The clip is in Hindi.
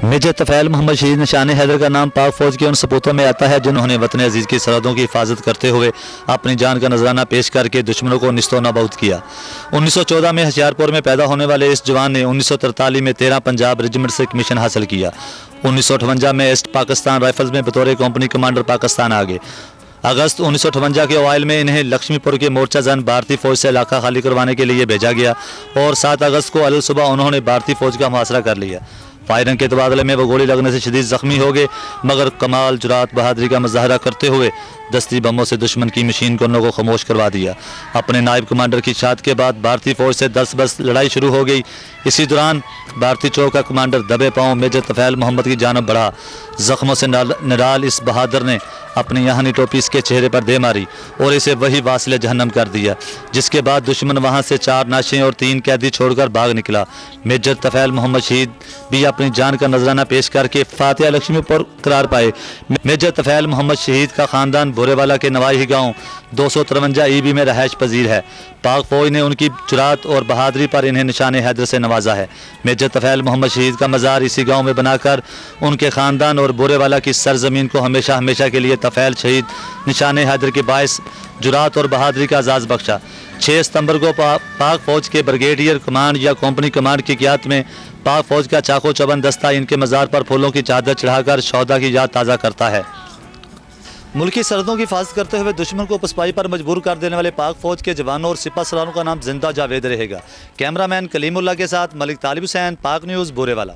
मेजर तफ़ैल मोहम्मद शहीद निशान हैदर का नाम पाक फ़ौज के उन सपूतों में आता है जिन्होंने वतन अजीज़ की सरहदों की हिफाजत करते हुए अपनी जान का नजराना पेश करके दुश्मनों को निस्तो नाबूद किया। 1914 में होशियारपुर में पैदा होने वाले इस जवान ने 1943 में 13 पंजाब रेजिमेंट से कमीशन हासिल किया। 1958 में ईस्ट पाकिस्तान राइफल्स में बतौर कंपनी कमांडर पाकिस्तान आ गए। अगस्त 1958 के अवाइल में इन्हें लक्ष्मीपुर के मोर्चा जन भारतीय फ़ौज से इलाका खाली करवाने के लिए भेजा गया और 7 अगस्त को अल सुबह उन्होंने भारतीय फ़ौज का मुहासरा कर लिया। फायरिंग के तबादले में वो गोली लगने से शदीद जख्मी हो गए, मगर कमाल जुरात बहादुरी का मुजाहरा करते हुए दस्ती बमों से दुश्मन की मशीन गनों को खामोश करवा दिया। अपने नायब कमांडर की शहादत के बाद भारतीय फ़ौज से 10 बस लड़ाई शुरू हो गई। इसी दौरान भारतीय चौक का कमांडर दबे पाँव मेजर तफ़ैल मोहम्मद की जानब बढ़ा। जख्मों से निराल इस बहादुर ने अपनी यहानी टोपी इसके चेहरे पर दे मारी और इसे वही वासिले जहन्नम कर दिया, जिसके बाद दुश्मन वहां से 4 नाशे और 3 कैदी छोड़कर भाग निकला। मेजर तफ़ैल मोहम्मद शहीद भी अपनी जान का नजराना पेश करके फातिहा लक्ष्मीपुर करार पाए। मेजर तफ़ैल मोहम्मद शहीद का ख़ानदान बोरेवाला के नवाही गाँव 253 ईबी में रहायश पजीर है। पाक फ़ौज ने उनकी जुरात और बहादुरी पर इन्हें निशान हैदर से नवाजा है। मेजर तफ़ैल मोहम्मद शहीद का मज़ार इसी गाँव में बनाकर उनके ख़ानदान और बोरेवाला की सरजमीन को हमेशा हमेशा के लिए तफ़ैल शहीद निशान हैदर के बायस जुरात और बहादुरी का एजाज़ बख्शा। 6 सितंबर को पाक फ़ौज के ब्रिगेडियर कमांड या कंपनी कमांड की क़ियादत में पाक फ़ौज का चाको चबन दस्ता इनके मज़ार पर फूलों की चादर चढ़ाकर शौदा की याद ताज़ा करता है। मुल्की सरहदों की हिफाजत करते हुए दुश्मन को पसपाई पर मजबूर कर देने वाले पाक फ़ौज के जवानों और सिपा सलारों का नाम जिंदा जावेद रहेगा। कैमरामैन कलीमुल्लाह के साथ मलिक तालिब हुसैन, पाक न्यूज़, बोरेवाला।